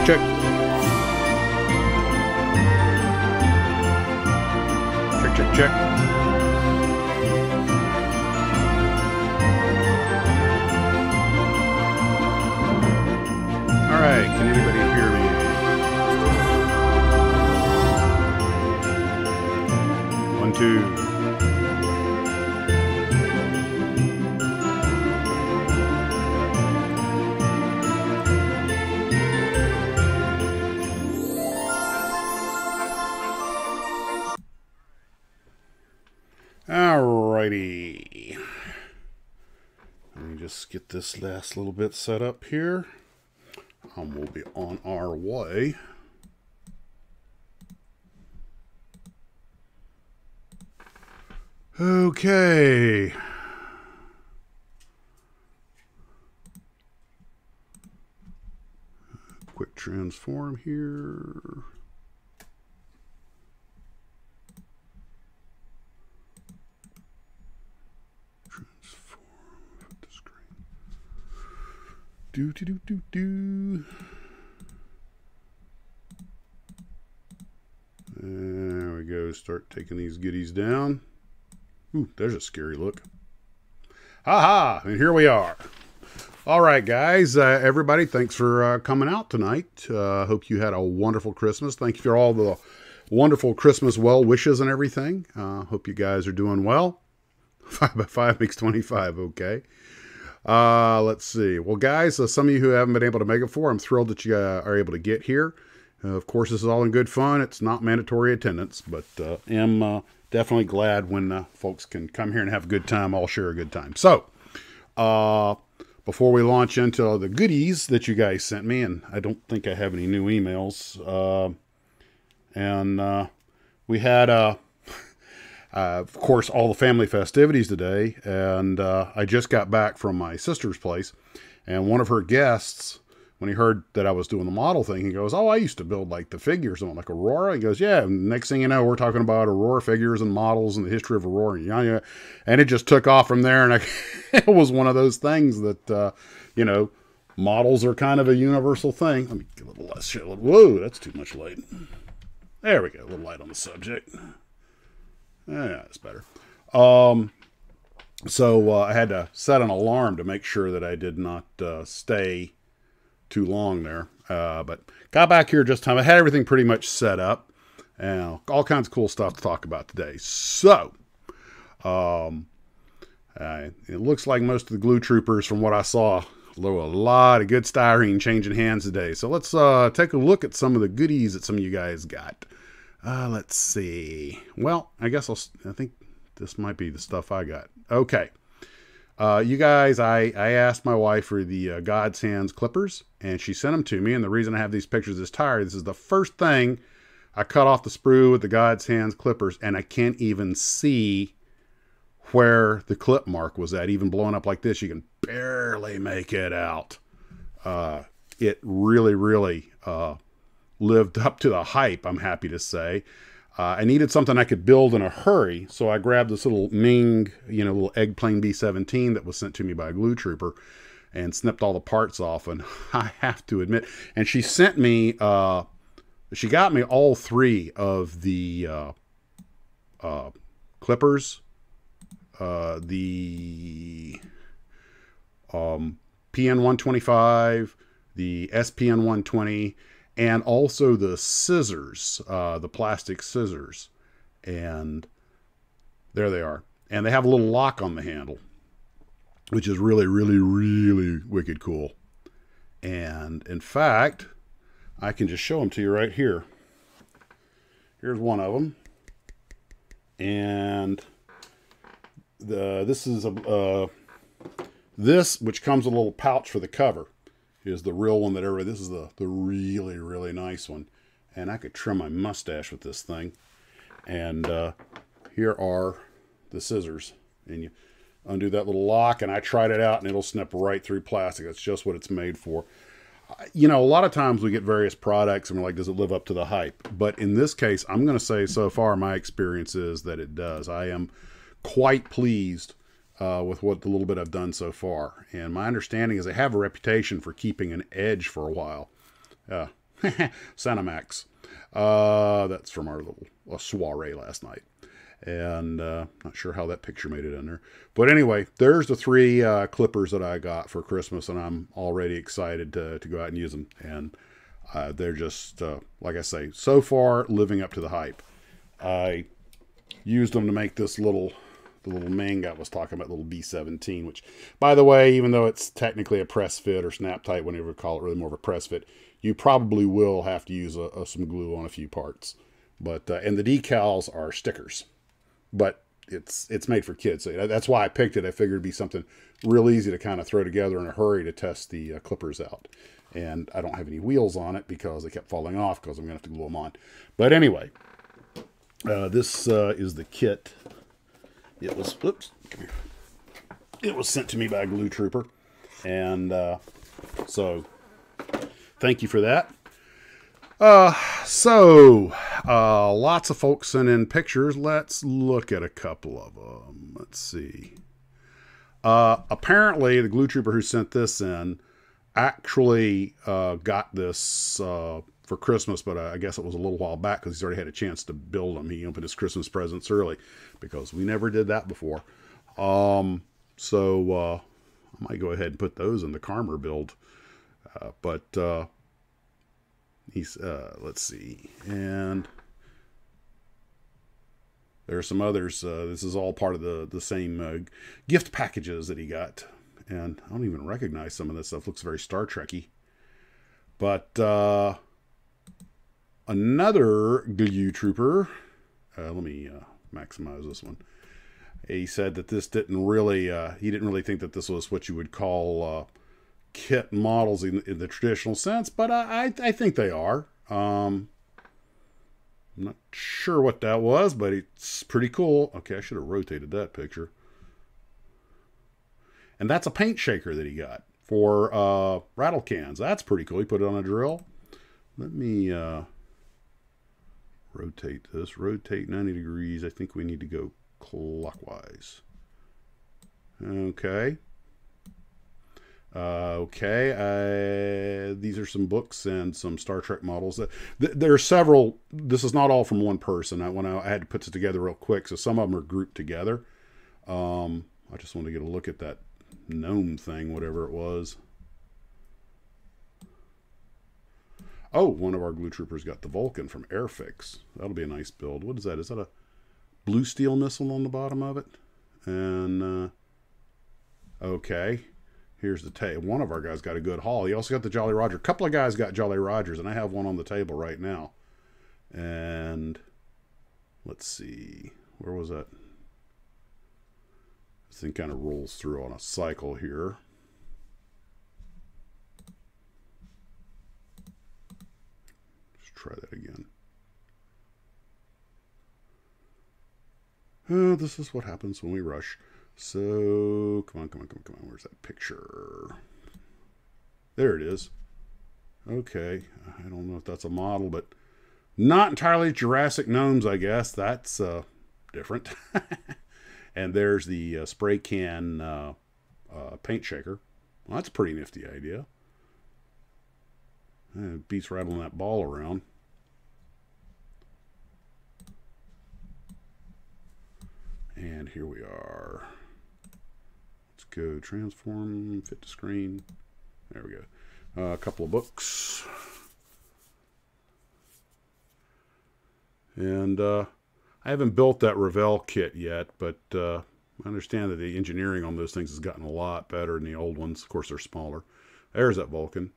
check. Check, check, check. All right, can anybody hear me? 1, 2. Alrighty. Let me just get this last little bit set up here. We'll be on our way. Okay. Quick transform here. Do. There we go. Start taking these goodies down. Ooh, there's a scary look. Ha! And here we are. All right, guys. Everybody, thanks for coming out tonight. Hope you had a wonderful Christmas. Thank you for all the wonderful Christmas well wishes and everything. Hope you guys are doing well. 5 by 5 makes 25. Okay. Let's see. Well, guys, some of you who haven't been able to make it before, I'm thrilled that you are able to get here. Of course, this is all in good fun. It's not mandatory attendance, but am definitely glad when folks can come here and have a good time. All share a good time. So, before we launch into the goodies that you guys sent me, and I don't think I have any new emails, we had of course, all the family festivities today, and I just got back from my sister's place, and one of her guests, when he heard that I was doing the model thing, he goes, "Oh, I used to build like the figures on like Aurora." He goes, "Yeah." And next thing you know, we're talking about Aurora figures and models and the history of Aurora, and it just took off from there. And it was one of those things that models are kind of a universal thing. Let me get a little less shit. Whoa, that's too much light. There we go, a little light on the subject. Yeah, that's better. So I had to set an alarm to make sure that I did not stay too long there. But got back here just in time. I had everything pretty much set up. And all kinds of cool stuff to talk about today. So, it looks like most of the glue troopers, from what I saw, a lot of good styrene changing hands today. So let's take a look at some of the goodies that some of you guys got. Let's see. Well, I guess I think this might be the stuff I got. Okay. You guys, I asked my wife for the God's Hands clippers, and she sent them to me. And the reason I have these pictures of this tire, this is the first thing I cut off the sprue with the God's Hands clippers, and I can't even see where the clip mark was at. Even blowing up like this, you can barely make it out. It really, really lived up to the hype, I'm happy to say. I needed something I could build in a hurry, so I grabbed this little Ming, little Eggplane B-17 that was sent to me by a glue trooper, and snipped all the parts off. And I have to admit, and she sent me, she got me all 3 of the clippers, the PN125, the SPN120, and also the scissors, the plastic scissors. And there they are. And they have a little lock on the handle, which is really, really, really wicked cool. And in fact, I can just show them to you right here. Here's one of them. And this is this, which comes with a little pouch for the cover, is the real one that this is the really, really nice one. And I could trim my mustache with this thing. And here are the scissors. And you undo that little lock, and I tried it out, and it'll snip right through plastic. That's just what it's made for. A lot of times we get various products, and we're like, does it live up to the hype? But in this case, I'm going to say so far my experience is that it does. I am quite pleased with what the little bit I've done so far. And my understanding is they have a reputation for keeping an edge for a while. Cinemax. That's from our little soiree last night. And not sure how that picture made it in there. But anyway, there's the 3 clippers that I got for Christmas, and I'm already excited to go out and use them. And they're just, like I say, so far living up to the hype. I used them to make this the little manga I was talking about, little B17, which, by the way, even though it's technically a press fit or snap tight, whenever you call it, really more of a press fit, you probably will have to use some glue on a few parts. But and the decals are stickers, but it's made for kids. So that's why I picked it. I figured it'd be something real easy to kind of throw together in a hurry to test the clippers out. And I don't have any wheels on it because they kept falling off because I'm going to have to glue them on. But anyway, this is the kit. It was, oops, come here. It was sent to me by a glue trooper. And so thank you for that. Lots of folks sent in pictures. Let's look at a couple of them. Let's see. Apparently, the glue trooper who sent this in actually got this for Christmas, but I guess it was a little while back because he's already had a chance to build them. He opened his Christmas presents early because we never did that before. I might go ahead and put those in the Karmer build. He's, let's see, and there are some others. This is all part of the same gift packages that he got. And I don't even recognize some of this stuff. Looks very Star Trek-y. But another glue trooper, let me maximize this one. He said that this didn't really, he didn't really think that this was what you would call kit models in the traditional sense, but I think they are. I'm not sure what that was, but it's pretty cool. Okay, I should have rotated that picture. And that's a paint shaker that he got for rattle cans. That's pretty cool. He put it on a drill. Let me rotate this. Rotate 90 degrees. I think we need to go clockwise. Okay. These are some books and some Star Trek models. There are several. This is not all from one person. I had to put this together real quick, so some of them are grouped together. I just want to get a look at that gnome thing, whatever it was. Oh, one of our glue troopers got the Vulcan from Airfix. That'll be a nice build. What is that? Is that a blue steel missile on the bottom of it? And okay, here's the tail. One of our guys got a good haul. He also got the Jolly Roger. A couple of guys got Jolly Rogers, and I have one on the table right now. And let's see, where was that? This thing kind of rolls through on a cycle here. Let's try that again. This is what happens when we rush. So, come on. Where's that picture? There it is. Okay. I don't know if that's a model, but not entirely Jurassic gnomes, I guess. That's different. And there's the spray can paint shaker. Well, that's a pretty nifty idea. It beats rattling that ball around. And here we are. Let's go transform, fit to screen. There we go. A couple of books. And I haven't built that Revell kit yet, but I understand that the engineering on those things has gotten a lot better than the old ones. Of course, they're smaller. There's that Vulcan.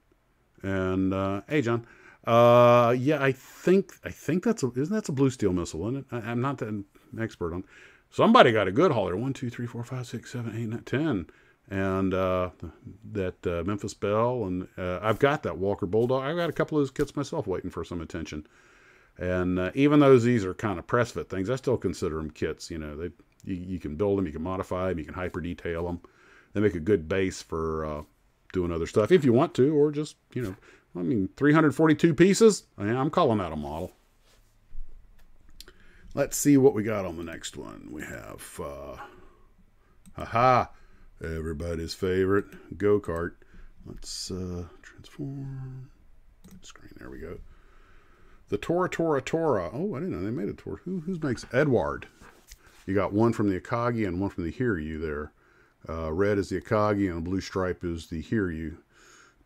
And hey, John. Yeah, I think that's isn't a blue steel missile, isn't it? I'm not an expert on. Somebody got a good haul there. 1, 2, 3, 4, 5, 6, 7, 8, 9, 10. And that Memphis Belle. And I've got that Walker Bulldog. I've got a couple of those kits myself waiting for some attention. And even though these are kind of press fit things, I still consider them kits. You know, you can build them, you can modify them, you can hyper detail them. They make a good base for doing other stuff if you want to, or just, you know, I mean, 342 pieces. I'm calling that a model. Let's see what we got on the next one. We have, everybody's favorite go-kart. Let's transform, Screen. There we go. The Tora. Oh, I didn't know they made a Tora. Who makes Edward? You got one from the Akagi and one from the Hiryu there. Red is the Akagi and the blue stripe is the Hiryu.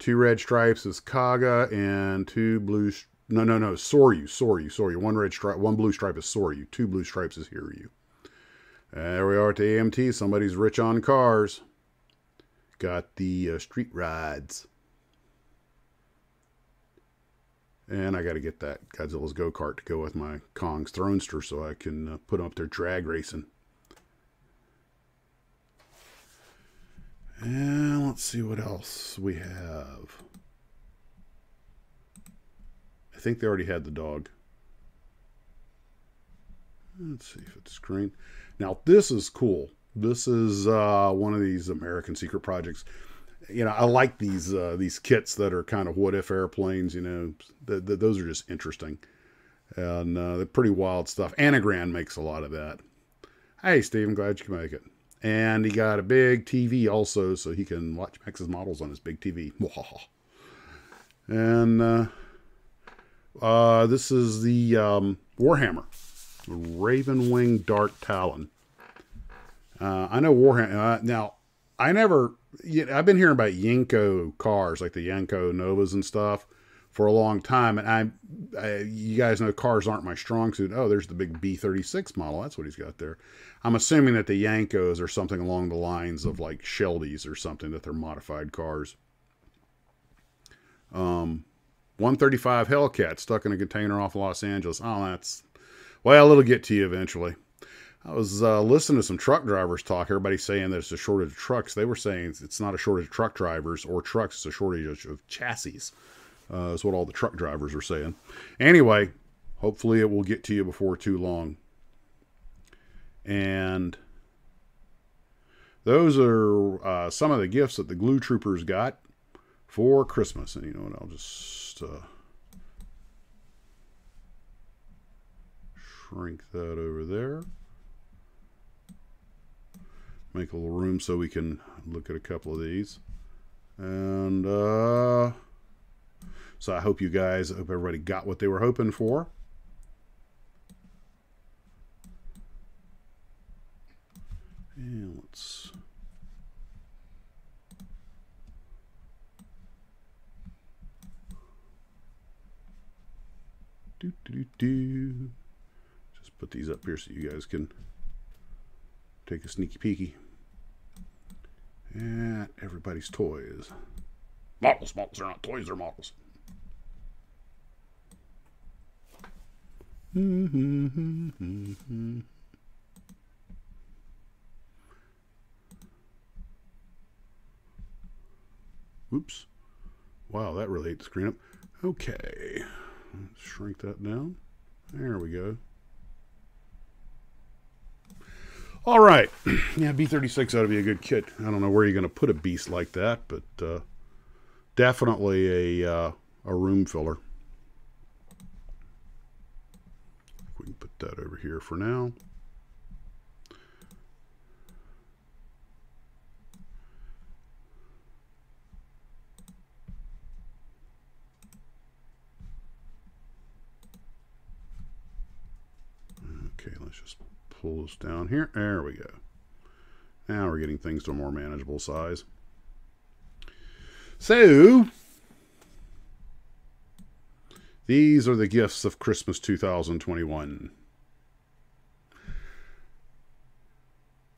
2 red stripes is Kaga and 2 blue. No, Soryu. One red stripe, 1 blue stripe is Soryu. 2 blue stripes is Hiryu. There we are at the AMT. Somebody's rich on cars. Got the street rides. And I got to get that Godzilla's go-kart to go with my Kong's Thronester so I can put them up there drag racing. And let's see what else we have. I think they already had the dog. Let's see if it's screen. Now this is cool. This is one of these American secret projects. You know, I like these kits that are kind of what if airplanes. You know, those are just interesting, and they're pretty wild stuff. Anagram makes a lot of that. Hey, Steve, I'm glad you can make it. And he got a big TV also, so he can watch Max's models on his big TV. And this is the Warhammer, Ravenwing Dark Talon. I know Warhammer. Now, I've been hearing about Yenko cars, like the Yenko Novas and stuff, for a long time. And you guys know cars aren't my strong suit. Oh, there's the big B-36 model. That's what he's got there. I'm assuming that the Yankos are something along the lines of like Sheldys or something, that they're modified cars. 135 Hellcat stuck in a container off Los Angeles. Oh, well, it'll get to you eventually. I was listening to some truck drivers talk. Everybody's saying that it's a shortage of trucks. They were saying it's not a shortage of truck drivers or trucks. It's a shortage of chassis. Is what all the truck drivers are saying. Anyway, hopefully it will get to you before too long. And those are some of the gifts that the Glue Troopers got for Christmas. And you know what? I'll just shrink that over there. Make a little room so we can look at a couple of these. And so I hope everybody got what they were hoping for. And let's just put these up here so you guys can take a sneaky peeky at everybody's toys. Models are not toys, they're models. Oops. Wow, that really ate the screen up. Okay. Let's shrink that down. There we go. All right. Yeah, B-36 ought to be a good kit. I don't know where you're going to put a beast like that, but definitely a room filler. We can put that over here for now. Okay, let's just pull this down here. There we go. Now we're getting things to a more manageable size. So, these are the gifts of Christmas 2021.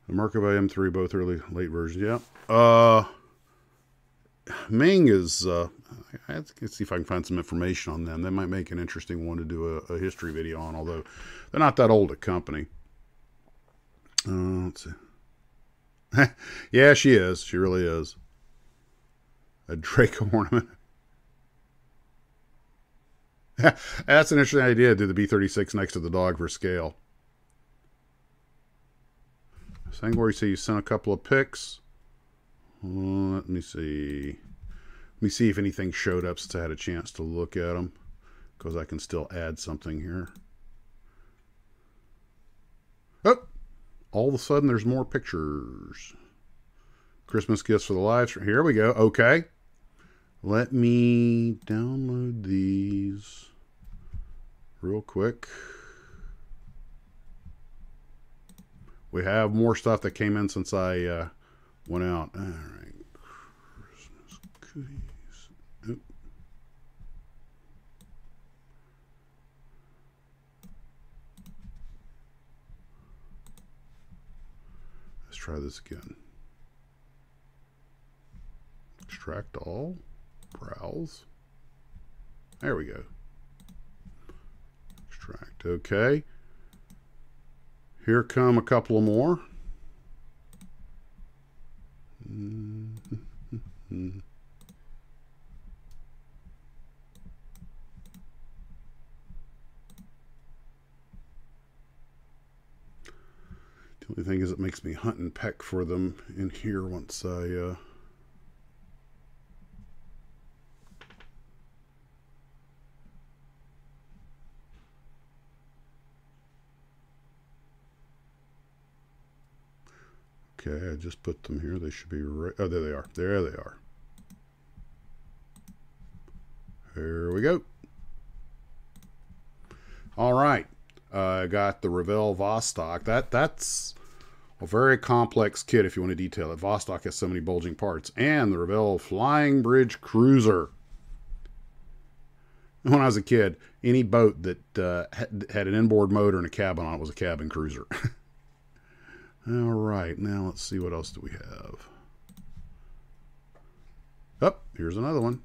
The Merkava M3, both early, late versions. Yeah. Ming is, I have to see if I can find some information on them. They might make an interesting one to do a history video on, although they're not that old a company. Let's see. Yeah, she is. She really is. A Draco ornament. That's an interesting idea, to do the B-36 next to the dog for scale. Sangori, say you sent a couple of pics. Let me see. Let me see if anything showed up since I had a chance to look at them, because I can still add something here. Oh! All of a sudden, there's more pictures. Christmas gifts for the live stream. Here we go. Okay. Let me download these real quick. We have more stuff that came in since I went out. All right. Christmas cookies. Oop. Let's try this again. Extract all. Browse. There we go. Extract. Okay. Here come a couple of more. The only thing is it makes me hunt and peck for them in here once I okay, I just put them here. They should be right. Oh, there they are. There they are. Here we go. All right. I got the Revell Vostok. That's a very complex kit if you want to detail it. Vostok has so many bulging parts. And the Revell Flying Bridge Cruiser. When I was a kid, any boat that had an inboard motor and a cabin on it was a cabin cruiser. All right, now let's see what else do we have. Oh, here's another one.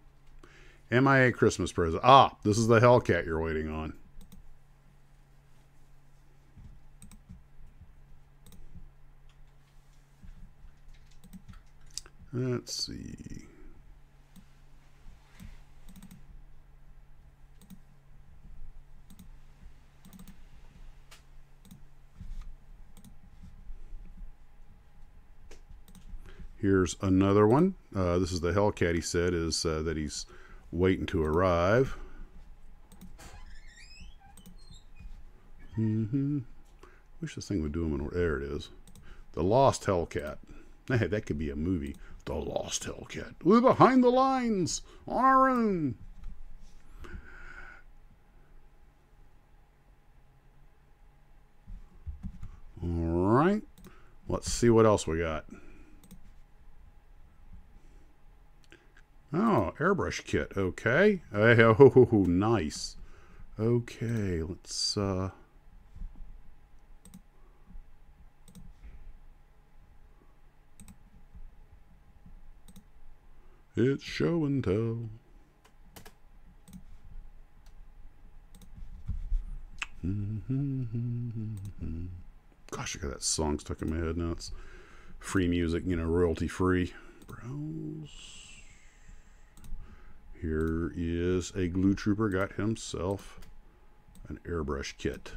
MIA Christmas present. Ah, this is the Hellcat you're waiting on. Let's see. Here's another one. This is the Hellcat he said is that he's waiting to arrive. Wish this thing would do him in order. There it is. The Lost Hellcat. Hey, that could be a movie. The Lost Hellcat. We're behind the lines on our own. All right. Let's see what else we got. Oh, airbrush kit. Okay. Oh, nice. Okay, let's it's show and tell. Gosh, I got that song stuck in my head now. It's free music, you know, royalty free. Browse. Here is a glue trooper, got himself an airbrush kit.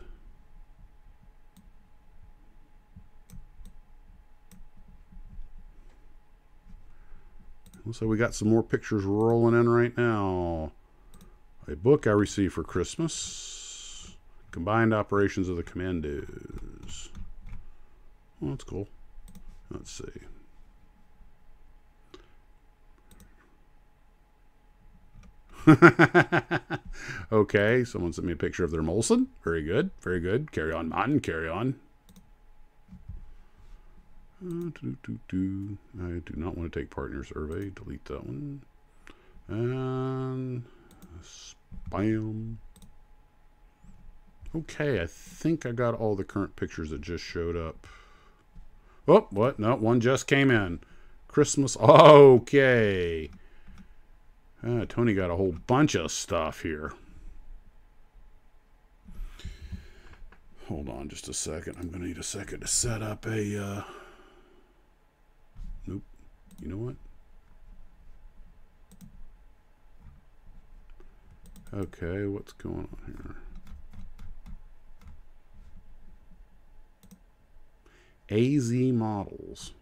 So we got some more pictures rolling in right now. A book I received for Christmas. Combined Operations of the Commandos. Well, that's cool. Let's see. Okay, someone sent me a picture of their Molson. Very good, very good. Carry on, Martin, carry on. I do not want to take partner survey. Delete that one. And spam. Okay, I think I got all the current pictures that just showed up. Oh, what? No, one just came in. Christmas. Okay. Tony got a whole bunch of stuff here. Hold on just a second. I'm going to need a second to set up a... Nope. You know what? Okay, what's going on here? AZ models.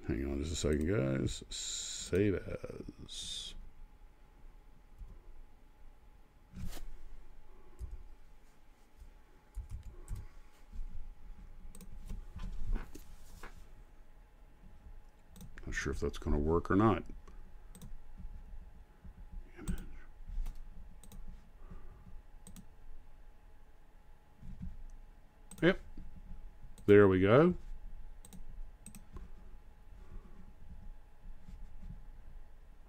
Hang on just a second, guys. Save as. sure if that's going to work or not. Yep. There we go.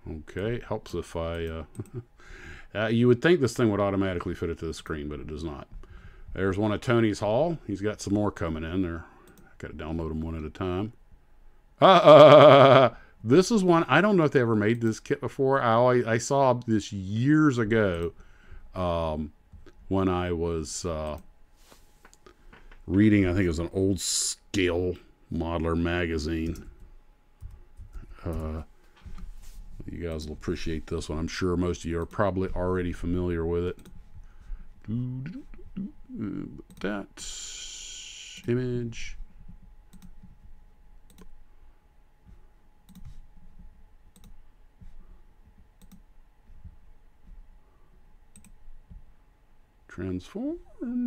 Okay, helps if I... you would think this thing would automatically fit it to the screen, but it does not. There's one of Tony's haul. He's got some more coming in there. I got to download them one at a time. This is one. I don't know if they ever made this kit before. I saw this years ago when I was reading, I think it was an Old Scale Modeler magazine. You guys will appreciate this one. I'm sure most of you are probably already familiar with it. That image. Transform,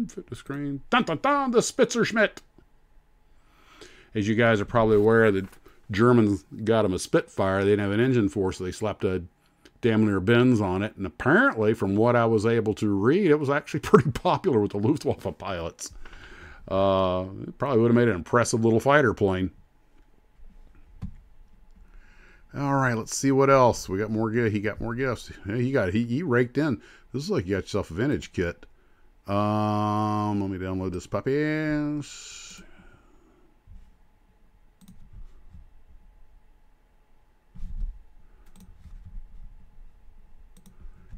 fit to screen. Dun dun dun, the Spitzer Schmidt. As you guys are probably aware, the Germans got them a Spitfire. They didn't have an engine for, so they slapped a damn near Benz on it. And apparently, from what I was able to read, it was actually pretty popular with the Luftwaffe pilots. It probably would have made an impressive little fighter plane. All right, let's see what else. We got more gifts. He got more gifts. He raked in. This is like you got yourself a vintage kit. Let me download this puppy.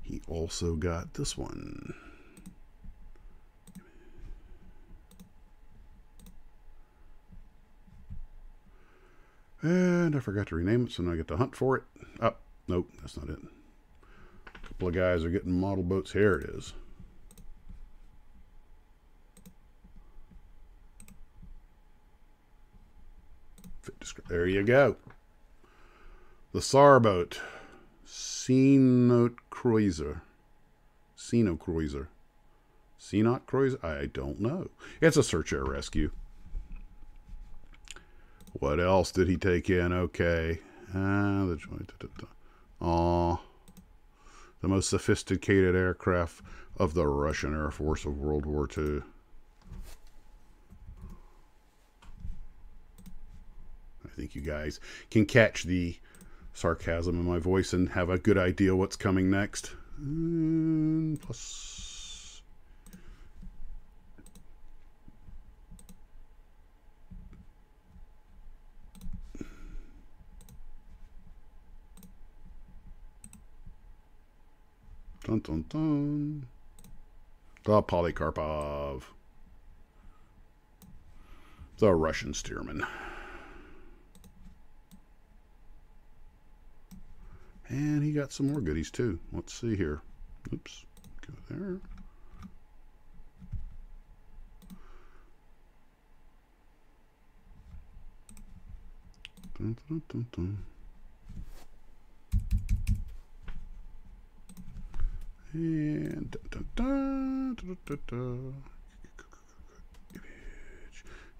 He also got this one. And I forgot to rename it, so now I get to hunt for it. Oh, nope, that's not it. A couple of guys are getting model boats. Here it is. There you go. The SAR boat. Cenote Cruiser. I don't know. It's a search air rescue. What else did he take in? Okay. The most sophisticated aircraft of the Russian Air Force of World War II. I think you guys can catch the sarcasm in my voice and have a good idea what's coming next. Plus... Dun, dun, dun. The Polykarpov. The Russian Stearman. And he got some more goodies too. Let's see here. Oops. Go there. Dun, dun, dun, dun. And dun, dun, dun, dun, dun.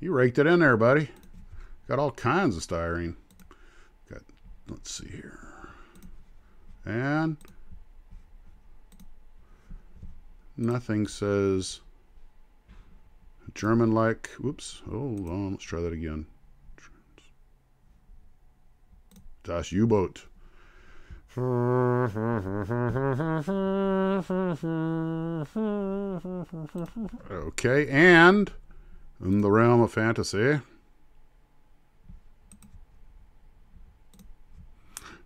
You raked it in there, buddy. Got all kinds of styrene. Got, let's see here. And nothing says German like. Whoops. Hold on. Let's try that again. Das U-Boot. Okay, and in the realm of fantasy,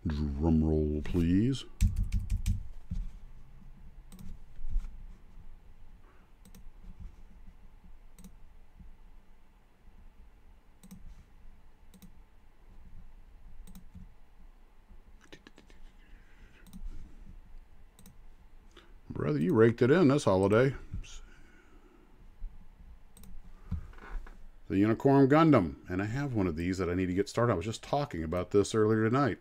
drum roll, please. Brother, you raked it in this holiday. The Unicorn Gundam. And I have one of these that I need to get started. I was just talking about this earlier tonight.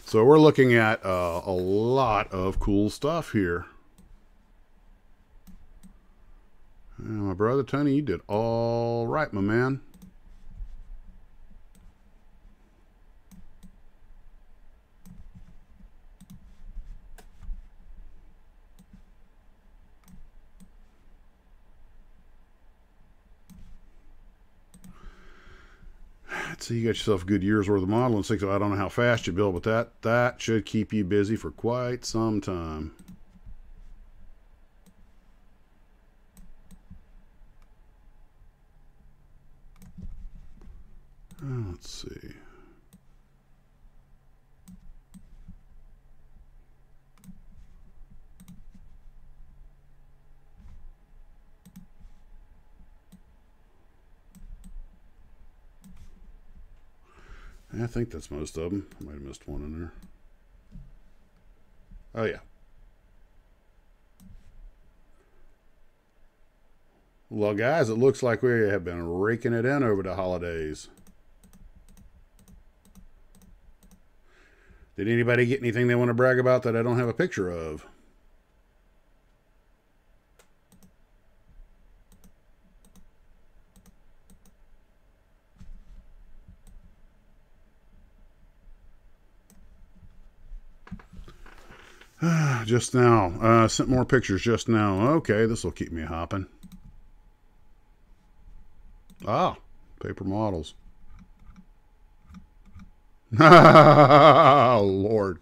So we're looking at a lot of cool stuff here. My brother Tony, you did all right, my man. So you got yourself a good year's worth of modeling. I don't know how fast you build, but that should keep you busy for quite some time. Let's see. I think that's most of them. I might have missed one in there. Oh, yeah. Well, guys, it looks like we have been raking it in over the holidays. Did anybody get anything they want to brag about that I don't have a picture of? Just now. Sent more pictures just now. Okay, this will keep me hopping. Ah, paper models. Oh, Lord.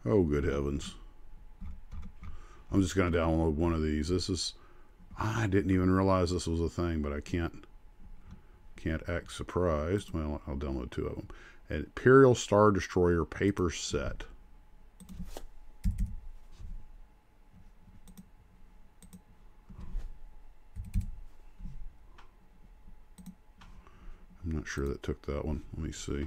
Oh, good heavens. I'm just going to download one of these. I didn't even realize this was a thing, but I can't act surprised. Well, I'll download two of them. An Imperial Star Destroyer paper set. I'm not sure that took that one. Let me see.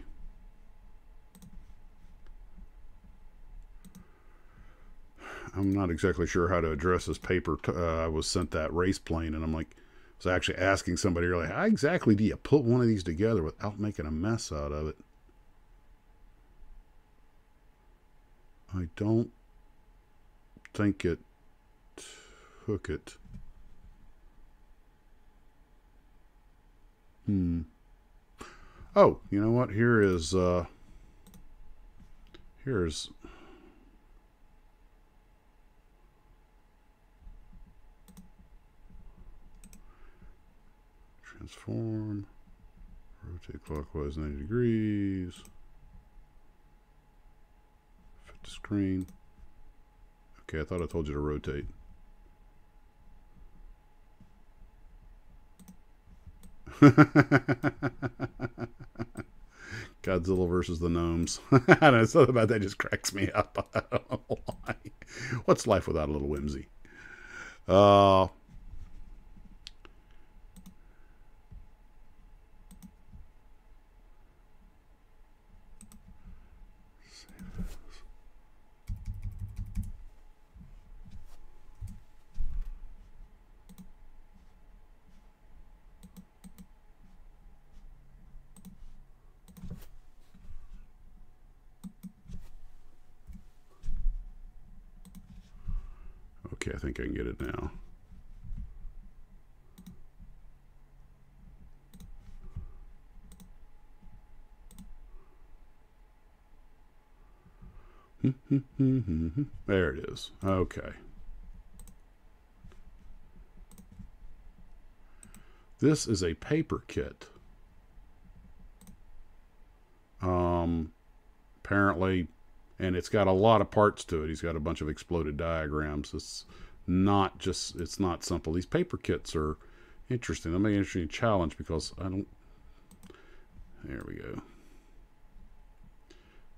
I'm not exactly sure how to address this paper. I was sent that race plane, and I'm like, I was actually asking somebody earlier, how exactly do you put one of these together without making a mess out of it? I don't think it took it. Oh, you know what? Here's transform, rotate clockwise 90 degrees, fit the screen. Okay, I thought I told you to rotate. Godzilla versus the gnomes. I don't know, something about that just cracks me up. I don't know why. What's life without a little whimsy? Okay, I think I can get it now. There it is. Okay. This is a paper kit. Apparently, and it's got a lot of parts to it. He's got a bunch of exploded diagrams. It's not simple. These paper kits are interesting. They'll make an interesting challenge because there we go.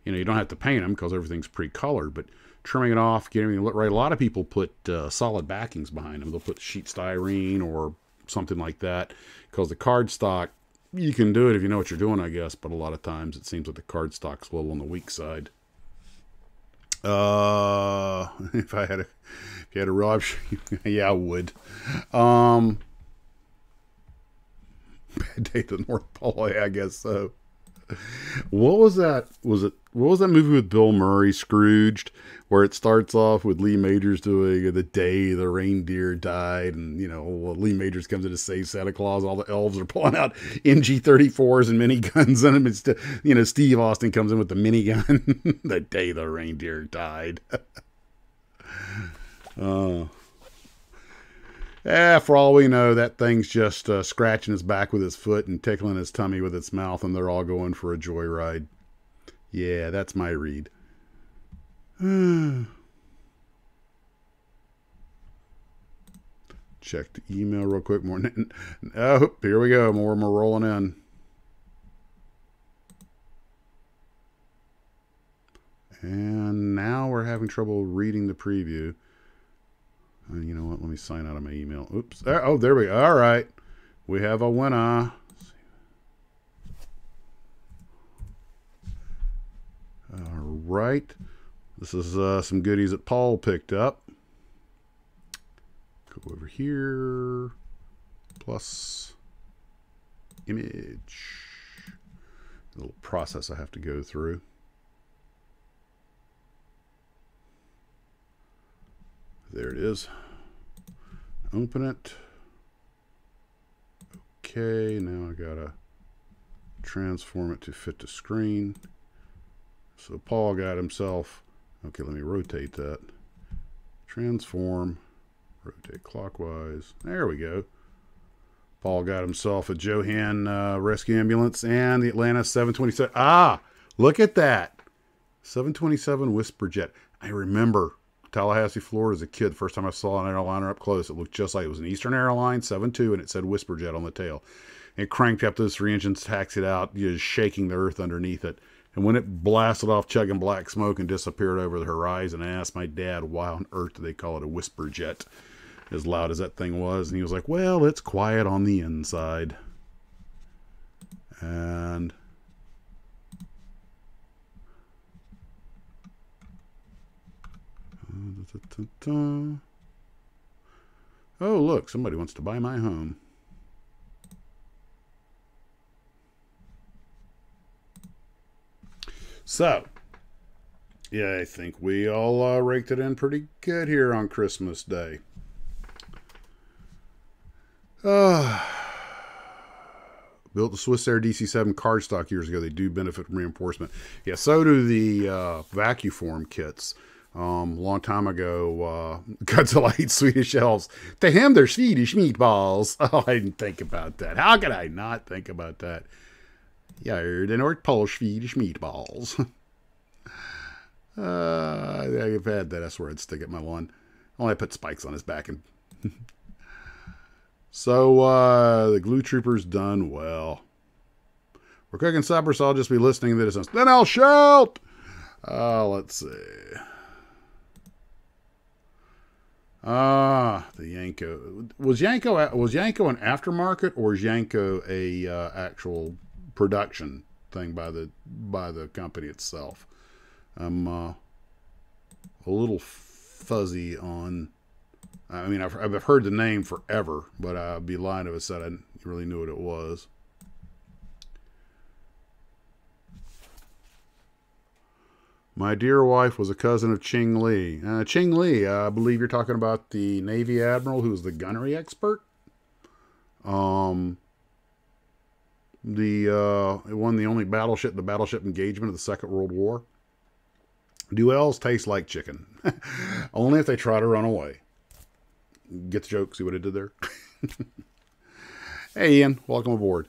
You know, you don't have to paint them because everything's pre-colored, but trimming it off, getting it to look right. A lot of people put solid backings behind them. They'll put sheet styrene or something like that because the cardstock, you can do it if you know what you're doing, I guess, but a lot of times it seems like the cardstock's a little on the weak side. If you had a real option, yeah, I would. Bad Day to the North Pole, yeah, I guess so. What was that? What was that movie with Bill Murray, Scrooged, where it starts off with Lee Majors doing the day the reindeer died, and you know Lee Majors comes in to save Santa Claus. All the elves are pulling out MG34s and miniguns, and it's Steve Austin comes in with the minigun. The day the reindeer died. For all we know, that thing's just scratching his back with his foot and tickling his tummy with its mouth, and they're all going for a joyride. Yeah, that's my read. Check the email real quick. More. Oh, here we go. More rolling in. And now we're having trouble reading the preview. You know what? Let me sign out of my email. Oops. Oh, there we go. All right. We have a winner. All right. This is some goodies that Paul picked up. Go over here. Plus image. A little process I have to go through. There it is. Open it. Okay, now I gotta transform it to fit the screen. So Paul got himself, okay, let me rotate that. Transform, rotate clockwise. There we go. Paul got himself a Johan rescue ambulance and the Atlanta 727. Ah, look at that. 727 Whisper Jet. I remember Tallahassee, Florida as a kid. First time I saw an airliner up close, it looked just like it was an Eastern Airlines 72 and it said Whisper Jet on the tail. It cranked up those 3 engines, taxied out, just shaking the earth underneath it. And when it blasted off chugging black smoke and disappeared over the horizon, I asked my dad why on earth do they call it a Whisper Jet, as loud as that thing was. And he was like, well, it's quiet on the inside. And oh, look, somebody wants to buy my home. So, yeah, I think we all raked it in pretty good here on Christmas Day. Built the Swiss Air DC-7 cardstock years ago. They do benefit from reinforcement. Yeah, so do the Vacuform kits. Long time ago, Godzilla ate Swedish elves. To him, they're Swedish meatballs. Oh, I didn't think about that. How could I not think about that? Yeah, the North Pole Swedish meatballs. I've had that. That's where I'd stick at my lawn. Only I put spikes on his back. And so, the Glue Trooper's done well. We're cooking supper, so I'll just be listening to this. Then I'll shout! Let's see. The Yanko. Was Yanko an aftermarket, or is Yanko a actual production thing by the company itself? I'm a little fuzzy on. I mean, I've heard the name forever, but I'd be lying if I said I really knew what it was. My dear wife was a cousin of Ching Li. Ching Li, I believe you're talking about the Navy Admiral who was the gunnery expert. It won the only battleship engagement of the Second World War. Duels taste like chicken. Only if they try to run away. Get the joke? See what I did there? Hey, Ian. Welcome aboard.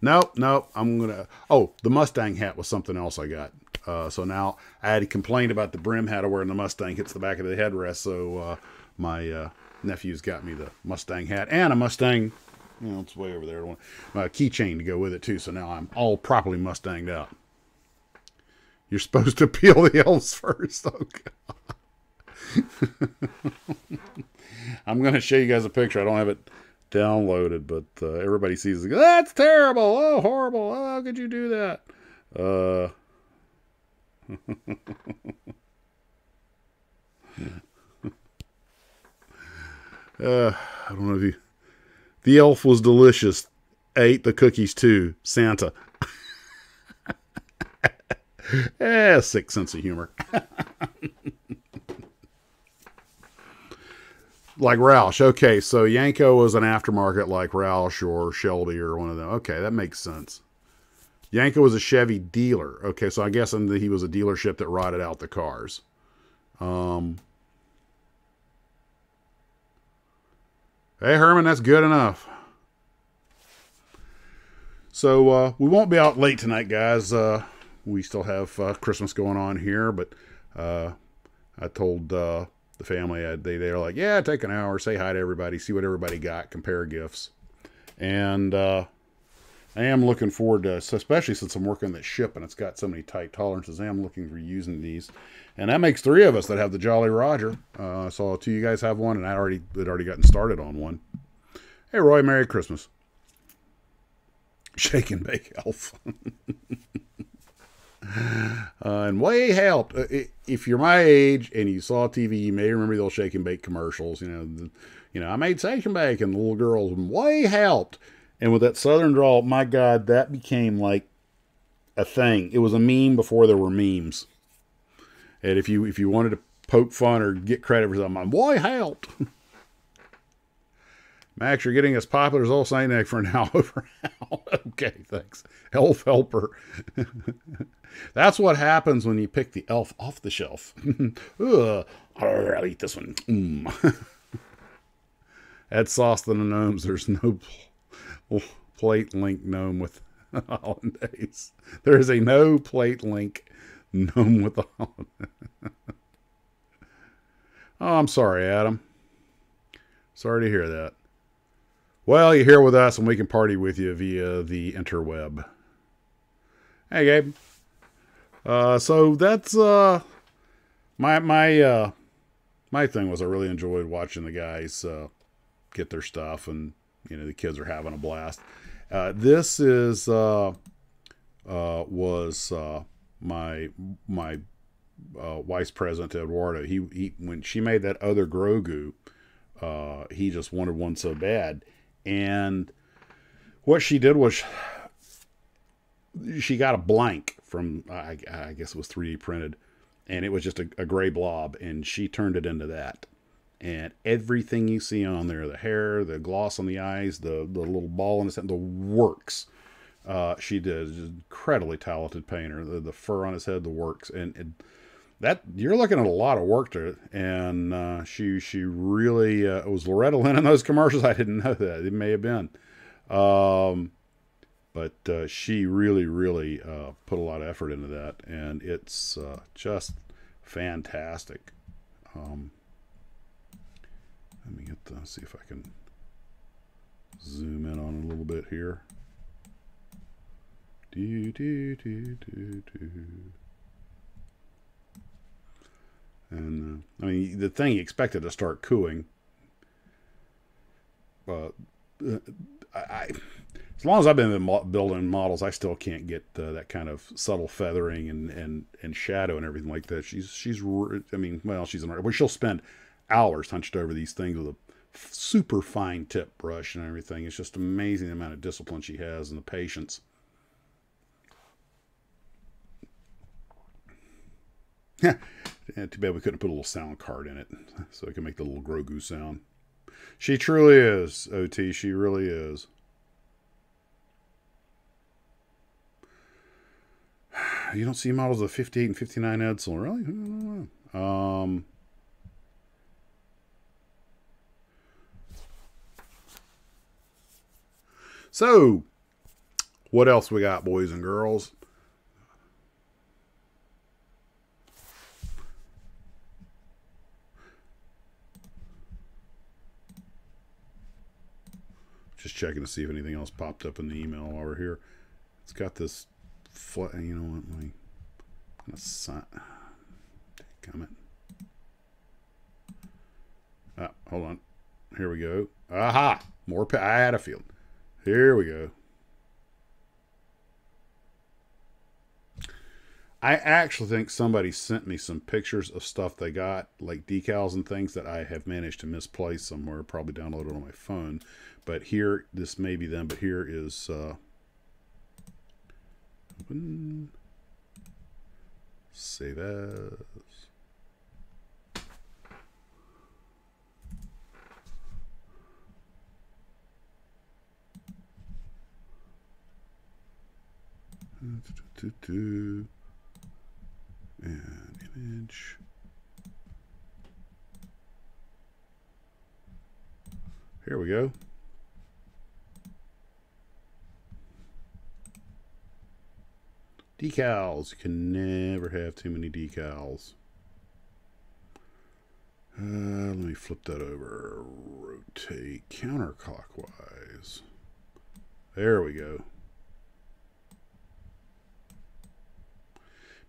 Nope. I'm going to... Oh, the Mustang hat was something else I got. So now I had complained about the brim hat I wear in the Mustang hits the back of the headrest. So my nephew's got me the Mustang hat and a Mustang... You know, it's way over there. My keychain to go with it, too. So now I'm all properly Mustanged out. You're supposed to peel the elves first. Oh, God. I'm going to show you guys a picture. I don't have it downloaded, but everybody sees it. That's terrible. Oh, horrible. Oh, how could you do that? I don't know if you... The elf was delicious. Ate the cookies too. Santa. Sick sense of humor. Like Roush. Okay, so Yanko was an aftermarket like Roush or Shelby or one of them. Okay, that makes sense. Yanko was a Chevy dealer. Okay, so I guess he was a dealership that rotted out the cars. Hey, Herman, that's good enough. So we won't be out late tonight, guys. We still have Christmas going on here, but I told the family they're like, yeah, take an hour, say hi to everybody, see what everybody got, compare gifts, and I am looking forward to, especially since I'm working that ship and it's got so many tight tolerances. I am looking for using these, and that makes 3 of us that have the Jolly Roger. I saw 2 of you guys have one, and had already gotten started on one. Hey, Roy, Merry Christmas. Shake and bake elf. And way helped. If you're my age and you saw TV, you may remember those shake and bake commercials. You know, I made shake and bake, and the little girls way helped. And with that Southern drawl, my God, that became like a thing. It was a meme before there were memes. And if you wanted to poke fun or get credit for something, boy helped. Max, you're getting as popular as old Saint Nick for now over now. Okay, thanks. Elf helper. That's what happens when you pick the elf off the shelf. I'll eat this one. Add sauce to the gnomes. There's no plate link gnome with hollandaise. There is a no plate link gnome with the hollandaise. Oh, I'm sorry, Adam. Sorry to hear that. Well, you're here with us, and we can party with you via the interweb. Hey, Gabe. So that's my thing was I really enjoyed watching the guys get their stuff, and the kids are having a blast. This is was my vice president Eduardo. He when she made that other Grogu, he just wanted one so bad. And what she did was she got a blank from, I guess it was 3D printed, and it was just a gray blob, and she turned it into that. And everything you see on there, the hair, the gloss on the eyes, the little ball in the head, the works. She did. An incredibly talented painter. The fur on his head, the works. And that, you're looking at a lot of work to it, and she really it was Loretta Lynn in those commercials. I didn't know that. It may have been, but she really put a lot of effort into that, and it's just fantastic. Let me see if I can zoom in on it a little bit here. And I mean, the thing you expected to start cooing. As long as I've been building models, I still can't get that kind of subtle feathering and shadow and everything like that. She's I mean, well, she's an artist, but she'll spend hours hunched over these things with a super fine tip brush and everything. It's just amazing the amount of discipline she has and the patience. Yeah, too bad we couldn't put a little sound card in it so it can make the little Grogu sound. She truly is, OT. She really is. You don't see models of 58 and 59 Edsel, really? I don't know. So, what else we got, boys and girls? Just checking to see if anything else popped up in the email while we're here. It's got this, you know what, I'm gonna sign. Comment. Ah, hold on. Here we go. Aha! More. I had a field. Here we go. I actually think somebody sent me some pictures of stuff they got, like decals and things that I have managed to misplace somewhere, probably downloaded on my phone. But here, this may be them, but here is open, save as. And image. Here we go. Decals. You can never have too many decals. Let me flip that over. Rotate counterclockwise. There we go.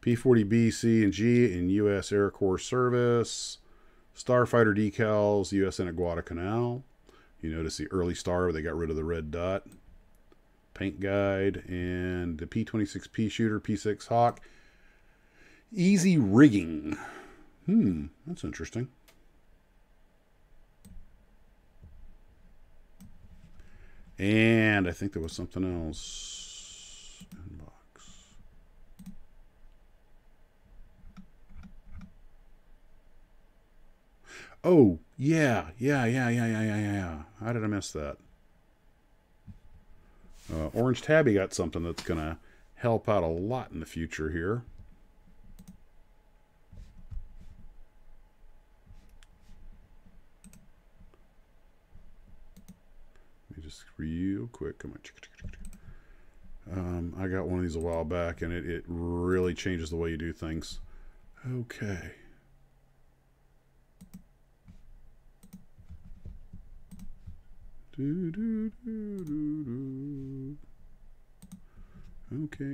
P-40B, C, and G in U.S. Air Corps service. Starfighter decals, USN Guadalcanal. You notice the early star where they got rid of the red dot. Paint guide and the P-26P shooter, P-6 Hawk. Easy rigging. That's interesting. And I think there was something else. Inbox. Oh, yeah. How did I miss that? Orange Tabby got something that's going to help out a lot in the future here. Let me just real quick. Come on. I got one of these a while back, and it really changes the way you do things. Okay. Okay,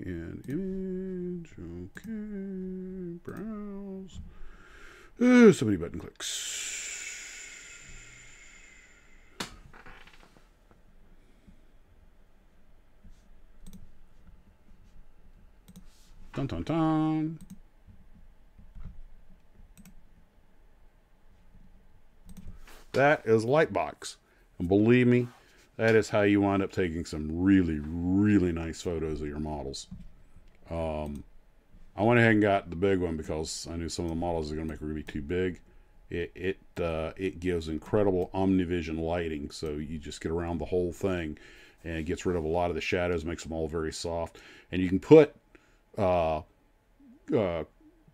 and image. Okay, browse. So many button clicks. Dun dun dun. That is Lightbox. And believe me, that is how you wind up taking some really, really nice photos of your models. I went ahead and got the big one because I knew some of the models are going to make it really too big. It gives incredible omnivision lighting, so you just get around the whole thing, and it gets rid of a lot of the shadows, makes them all very soft. And you can put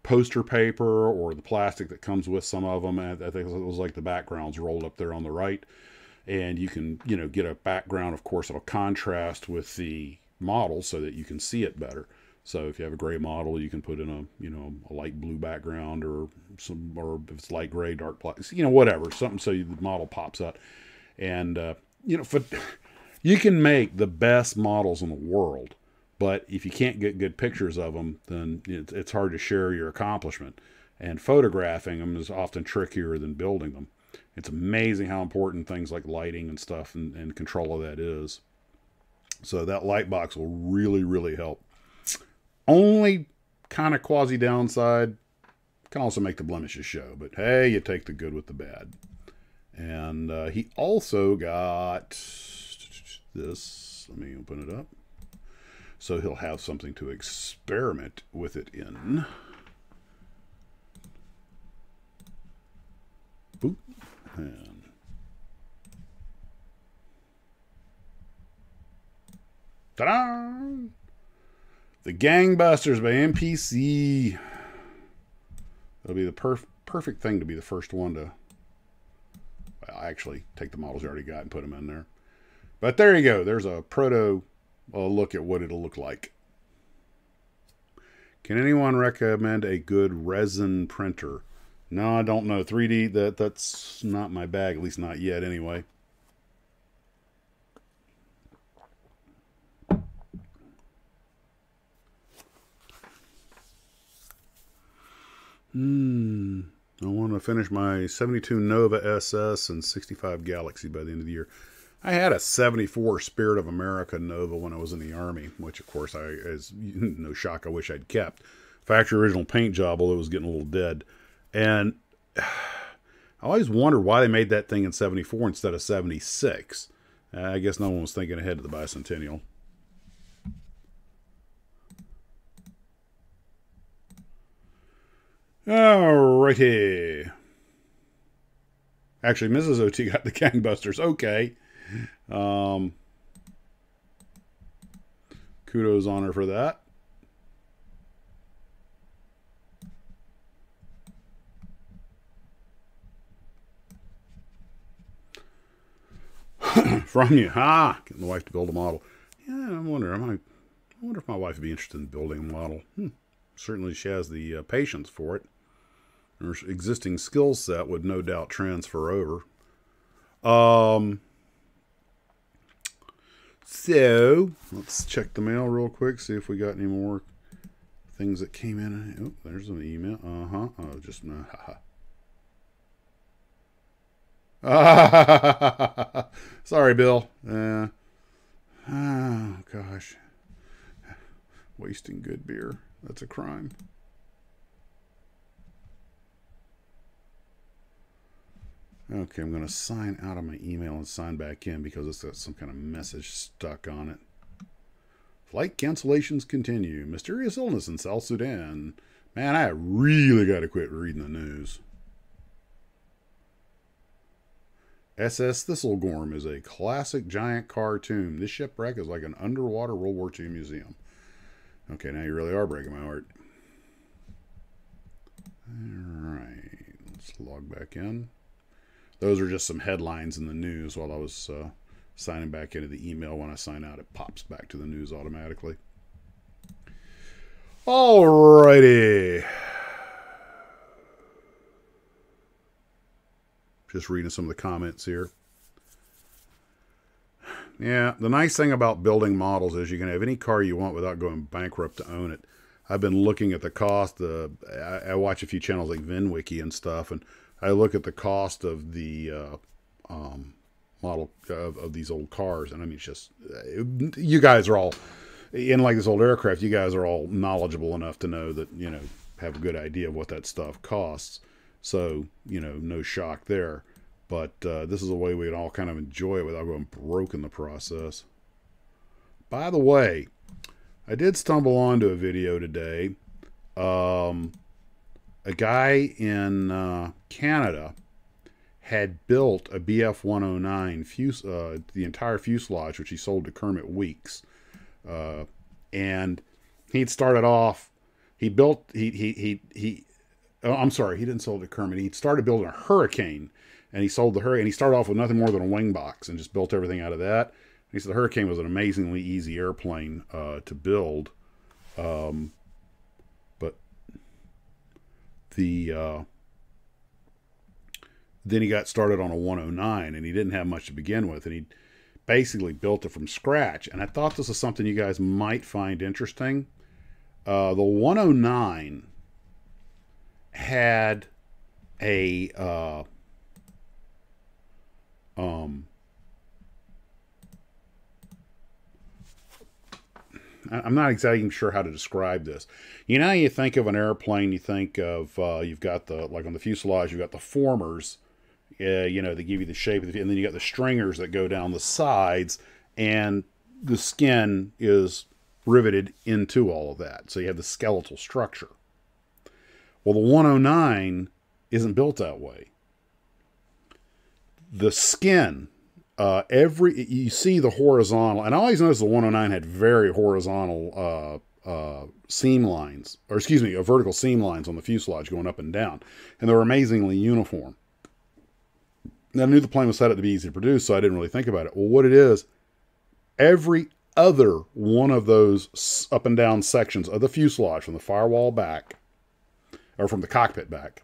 poster paper or the plastic that comes with some of them. I think it was like the backgrounds rolled up there on the right. And you can, get a background, of course, it'll contrast with the model so that you can see it better. So if you have a gray model, you can put in a light blue background or if it's light gray, dark black, whatever, something so the model pops up. And, you can make the best models in the world, but if you can't get good pictures of them, then it's hard to share your accomplishment. And photographing them is often trickier than building them. It's amazing how important things like lighting and stuff and control of that is. So that light box will really, really help. Only kind of quasi downside, can also make the blemishes show. But hey, you take the good with the bad. And he also got this. Let me open it up. So he'll have something to experiment with it in. Boop. And ta-da! The Gangbusters by MPC. That'll be the perfect thing to be the first one to, well, actually take the models you already got and put them in there. But there you go. There's a proto look at what it'll look like. Can anyone recommend a good resin printer? No, I don't know. 3D, that's not my bag, at least not yet anyway. I want to finish my 72 Nova SS and 65 Galaxy by the end of the year. I had a 74 Spirit of America Nova when I was in the Army, which of course as no shock, I wish I'd kept. Factory original paint job, although it was getting a little dead. And I always wondered why they made that thing in 74 instead of 76. I guess no one was thinking ahead to the bicentennial. Alrighty. Actually, Mrs. OT got the Gangbusters. Okay. Kudos on her for that. From you. Getting the wife to build a model. Yeah, I wonder if my wife would be interested in building a model. Certainly she has the patience for it. Her existing skill set would no doubt transfer over. So, let's check the mail real quick, see if we got any more things that came in. Oh, there's an email. Oh, just no. Sorry, Bill. Oh, gosh. Wasting good beer. That's a crime. Okay, I'm going to sign out of my email and sign back in because it's got some kind of message stuck on it. Flight cancellations continue. Mysterious illness in South Sudan. Man, I really got to quit reading the news. SS Thistlegorm is a classic giant cartoon. This shipwreck is like an underwater World War II museum. Okay, now you really are breaking my heart. Alright, let's log back in. Those are just some headlines in the news while I was signing back into the email. When I sign out, it pops back to the news automatically. Alrighty. Just reading some of the comments here. Yeah, the nice thing about building models is you can have any car you want without going bankrupt to own it. I've been looking at the cost. I watch a few channels like VinWiki and stuff, and I look at the cost of the model of these old cars, and I mean, it's just, you guys are all, in like this old aircraft, you guys are all knowledgeable enough to know that, you know, have a good idea of what that stuff costs. So, you know, no shock there. But this is a way we can all kind of enjoy it without going broke in the process. By the way, I did stumble onto a video today. A guy in Canada had built a BF-109 the entire fuselage, which he sold to Kermit Weeks. And he'd started off, oh, I'm sorry, he didn't sell it to Kermit. He started building a Hurricane, and he sold the Hurricane. He started off with nothing more than a wing box and just built everything out of that. And he said the Hurricane was an amazingly easy airplane to build. But then he got started on a 109, and he didn't have much to begin with, and he basically built it from scratch. And I thought this is something you guys might find interesting. The 109 had a I'm not exactly sure how to describe this. You know, you think of an airplane, you think of, you've got the, like on the fuselage, you've got the formers, you know, they give you the shape, and then you got the stringers that go down the sides, and the skin is riveted into all of that. So you have the skeletal structure. Well, the 109 isn't built that way. The skin, you see the horizontal, and I always noticed the 109 had very horizontal seam lines, or excuse me, vertical seam lines on the fuselage going up and down, and they were amazingly uniform. And I knew the plane was set up to be easy to produce, so I didn't really think about it. Well, what it is, every other one of those up and down sections of the fuselage, from the firewall back, or from the cockpit back,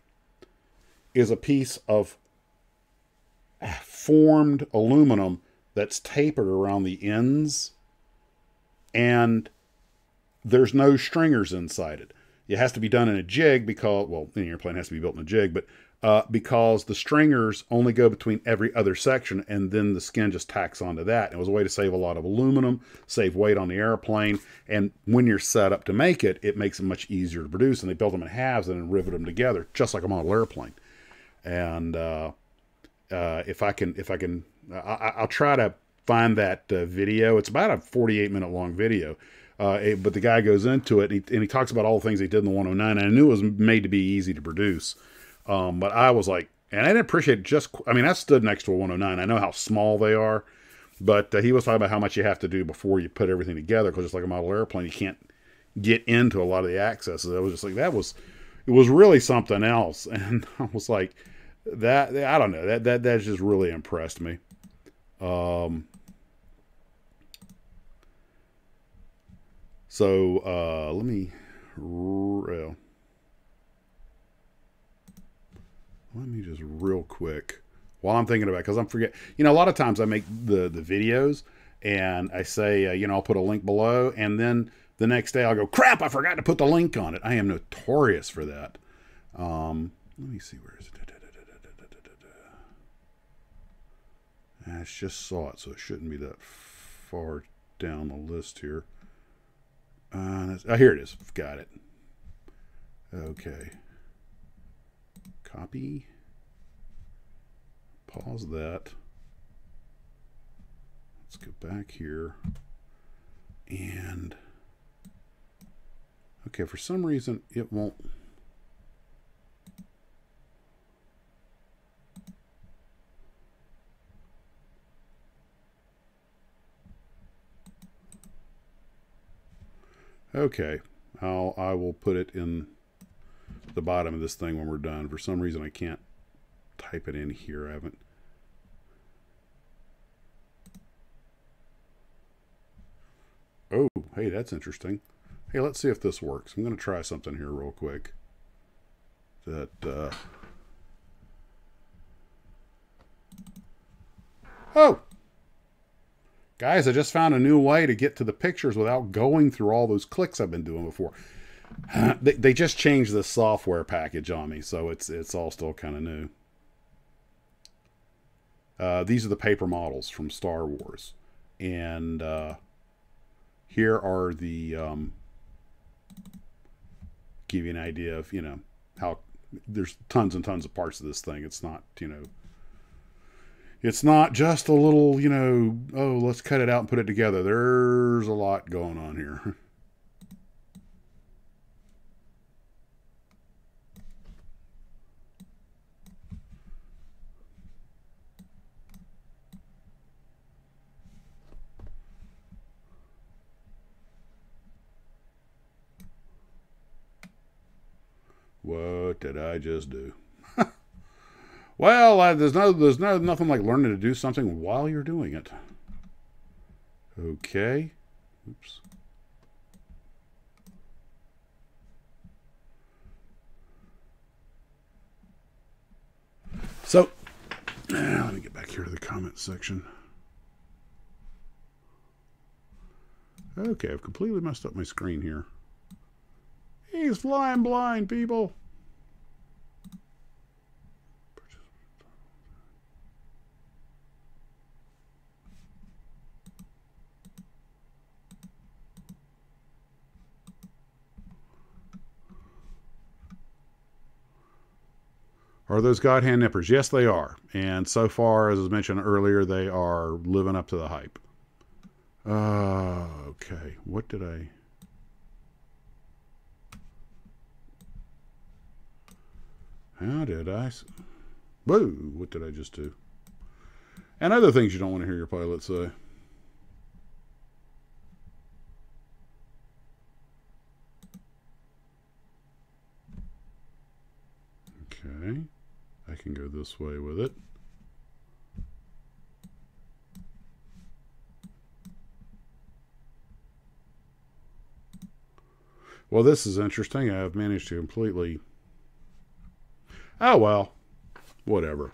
is a piece of formed aluminum that's tapered around the ends, and there's no stringers inside it. It has to be done in a jig because, well, any airplane has to be built in a jig, but because the stringers only go between every other section, and then the skin just tacks onto that. And it was a way to save a lot of aluminum, save weight on the airplane, and when you're set up to make it, it makes it much easier to produce. And they built them in halves and then riveted them together, just like a model airplane. And if I can, I'll try to find that video. It's about a 48-minute long video. But the guy goes into it, and he talks about all the things he did in the 109. And I knew it was made to be easy to produce. But I was like, and I didn't appreciate just, I mean, I stood next to a 109. I know how small they are, but he was talking about how much you have to do before you put everything together, because it's like a model airplane. You can't get into a lot of the accesses. I was just like, it was really something else. And I was like, I don't know, that just really impressed me. So let me just real quick while I'm thinking about it, because I'm forget. You know, a lot of times I make the videos and I say, you know, I'll put a link below, and then the next day I'll go, crap, I forgot to put the link on it. I am notorious for that. Let me see, where is it? I just saw it, so it shouldn't be that far down the list here. Here it is. Got it. Okay. Copy. Pause that. Let's go back here. And okay, for some reason it won't. Okay, I will put it in the bottom of this thing when we're done. For some reason I can't type it in here. I haven't. Oh, hey, that's interesting. Hey, let's see if this works. I'm going to try something here real quick. Oh! Guys, I just found a new way to get to the pictures without going through all those clicks I've been doing before. They just changed the software package on me, so it's all still kind of new. These are the paper models from Star Wars. And here are the... give you an idea of, you know, how there's tons and tons of parts of this thing. It's not, you know... It's not just a little, you know, oh, let's cut it out and put it together. There's a lot going on here. What did I just do? Well, there's nothing like learning to do something while you're doing it. Okay. Oops. So, let me get back here to the comment section. Okay, I've completely messed up my screen here. He's flying blind, people. Are those God hand nippers? Yes, they are. And so far, as I mentioned earlier, they are living up to the hype. Okay. What did I... How did I... Whoa! What did I just do? And other things you don't want to hear your pilot say. Okay. I can go this way with it. Well, this is interesting. I've managed to completely... Oh, well. Whatever.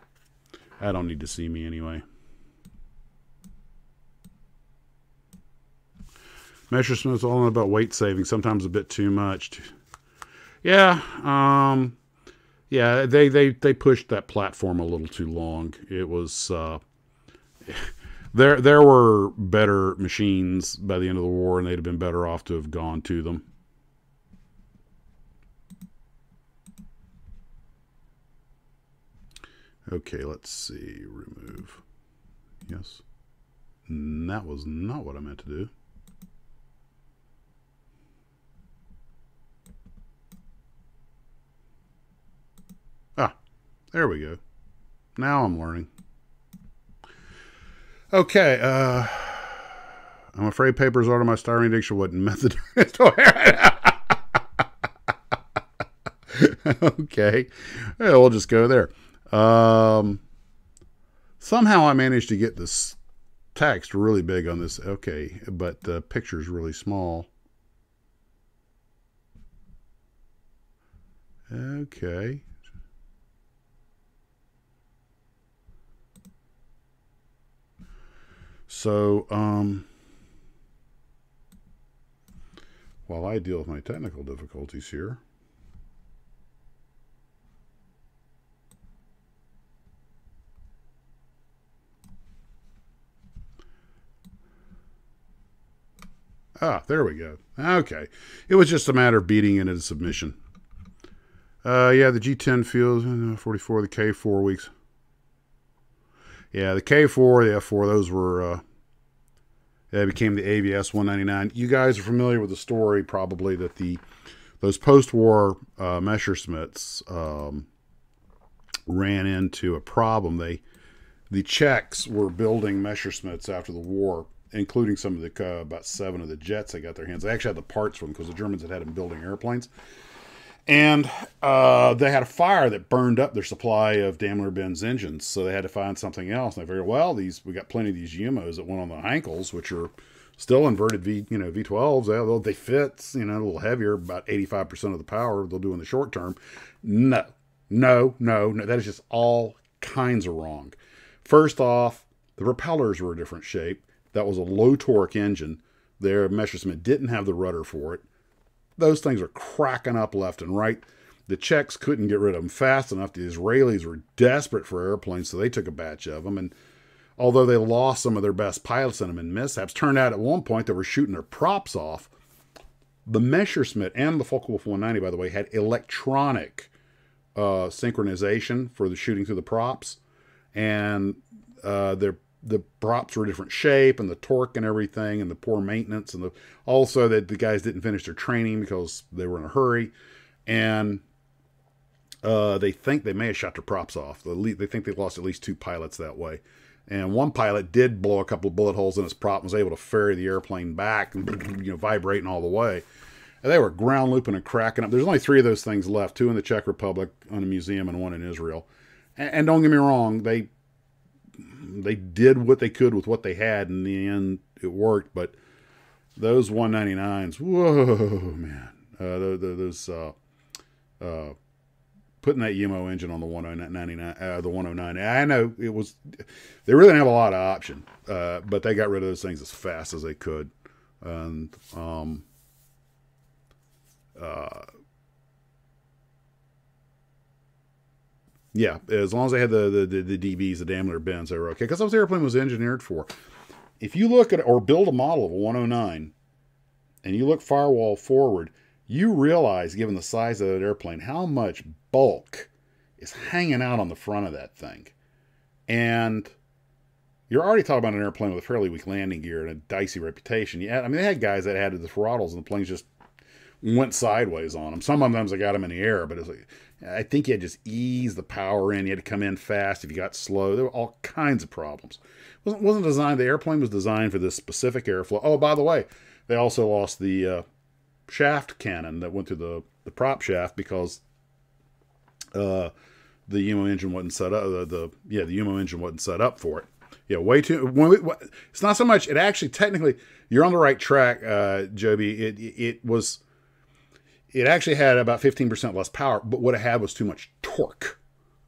I don't need to see me anyway. Measure smooth, all about weight saving. Sometimes a bit too much. Yeah. Yeah, they pushed that platform a little too long. It was there were better machines by the end of the war, and they'd have been better off to have gone to them. Okay, let's see. Remove. Yes. That was not what I meant to do. Ah, there we go. Now I'm learning. Okay, I'm afraid papers out of my styrene addiction wouldn't method. Okay, yeah, we'll just go there. Somehow I managed to get this text really big on this. Okay, but the picture's really small. Okay. So, while I deal with my technical difficulties here, there we go. Okay. It was just a matter of beating it into submission. Yeah, the G10 field, 44, the K 4 weeks. Yeah, the K4, the F4, those were, they became the AVS 199. You guys are familiar with the story, probably, that those post-war Messerschmitts ran into a problem. The Czechs were building Messerschmitts after the war, including some of the about 7 of the jets they got their hands. They actually had the parts for them because the Germans had them building airplanes. And they had a fire that burned up their supply of Daimler-Benz engines, so they had to find something else. And they figured, well, we got plenty of these Umos that went on the Henkels, which are still inverted V12s. They fit, a little heavier, about 85% of the power they'll do in the short term. No. That is just all kinds of wrong. First off, the propellers were a different shape. That was a low torque engine. Their Messerschmitt didn't have the rudder for it. Those things are cracking up left and right. The Czechs couldn't get rid of them fast enough. The Israelis were desperate for airplanes, so they took a batch of them. And although they lost some of their best pilots in them in mishaps, turned out at one point they were shooting their props off. The Messerschmitt and the Focke-Wulf 190, by the way, had electronic synchronization for the shooting through the props. And the props were a different shape, and the torque and everything, and the poor maintenance, and also that the guys didn't finish their training because they were in a hurry, and they think they may have shot their props off. They think they lost at least 2 pilots that way, and one pilot did blow a couple of bullet holes in his prop and was able to ferry the airplane back, vibrating all the way. And they were ground looping and cracking up. There's only 3 of those things left: 2 in the Czech Republic, on a museum, and 1 in Israel. And don't get me wrong, they did what they could with what they had. In the end, it worked. But those 199s, whoa, man. Putting that Umo engine on the 109, I know it was, they really didn't have a lot of option, but they got rid of those things as fast as they could. And, yeah, as long as they had the DBs, the Daimler-Benz, they were okay. Because that's what the airplane was engineered for. If you look at or build a model of a 109, and you look firewall forward, you realize, given the size of that airplane, how much bulk is hanging out on the front of that thing. And you're already talking about an airplane with a fairly weak landing gear and a dicey reputation. Yeah, I mean, they had guys that had the throttles, and the planes just went sideways on them. Sometimes they got them in the air, but it's like, I think you had to just ease the power in. You had to come in fast if you got slow. There were all kinds of problems. It wasn't designed. The airplane was designed for this specific airflow. Oh, by the way, they also lost the shaft cannon that went through the prop shaft because the Umo engine wasn't set up. The Umo engine wasn't set up for it. Yeah, way too. It's not so much. It actually, technically, you're on the right track, Joby. It actually had about 15% less power, but what it had was too much torque.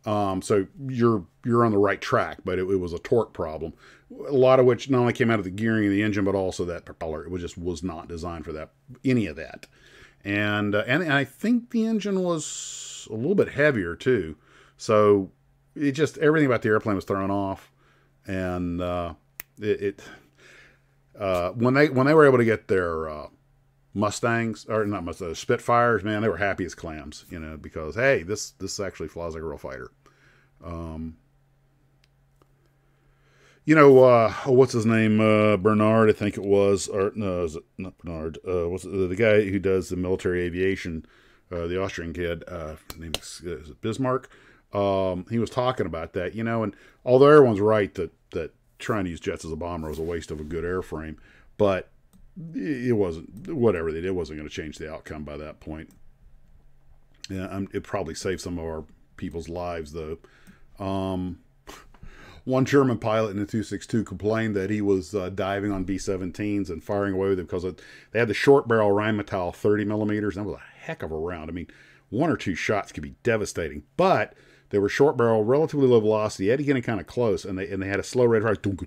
So you're on the right track, but it was a torque problem. A lot of which not only came out of the gearing of the engine, but also that propeller. It was not designed for any of that. And I think the engine was a little bit heavier too. So everything about the airplane was thrown off. And when they were able to get their Mustangs, or not Mustangs, Spitfires, man, they were happy as clams, because, hey, this actually flies like a real fighter. What's his name? Bernard, I think it was, or no, is it not Bernard? What's the guy who does the military aviation, the Austrian kid, name is it Bismarck? He was talking about that, and although everyone's right that trying to use jets as a bomber was a waste of a good airframe, but it wasn't, whatever they did wasn't going to change the outcome by that point. Yeah, it probably saved some of our people's lives, though. One German pilot in the 262 complained that he was diving on B-17s and firing away with them because they had the short barrel Rheinmetall 30 millimeters. And that was a heck of a round. I mean, one or two shots could be devastating. But they were short barrel, relatively low velocity. He had to get in kind of close, and they had a slow rate of fire.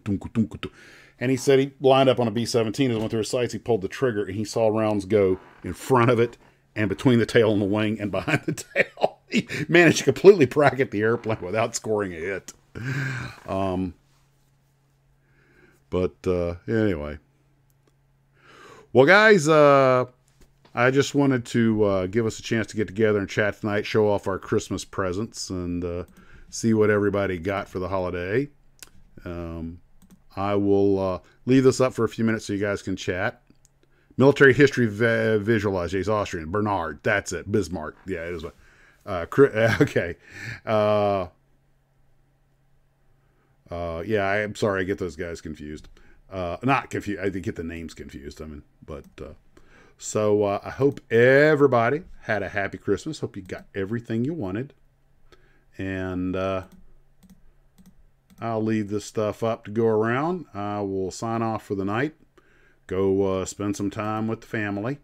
And he said he lined up on a B-17 and went through his sights. He pulled the trigger, and he saw rounds go in front of it and between the tail and the wing and behind the tail. He managed to completely bracket the airplane without scoring a hit. Anyway. Well, guys, I just wanted to give us a chance to get together and chat tonight, show off our Christmas presents, and see what everybody got for the holiday. I will leave this up for a few minutes so you guys can chat. Military history visualized. He's Austrian. Bernard. That's it. Bismarck. Yeah, it is. Okay. Yeah, I'm sorry. I get those guys confused. Not confused. I get the names confused. I mean, so I hope everybody had a happy Christmas. Hope you got everything you wanted. And I'll leave this stuff up to go around. I will sign off for the night. Go spend some time with the family.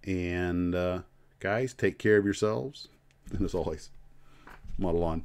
And guys, take care of yourselves. And as always, muddle on.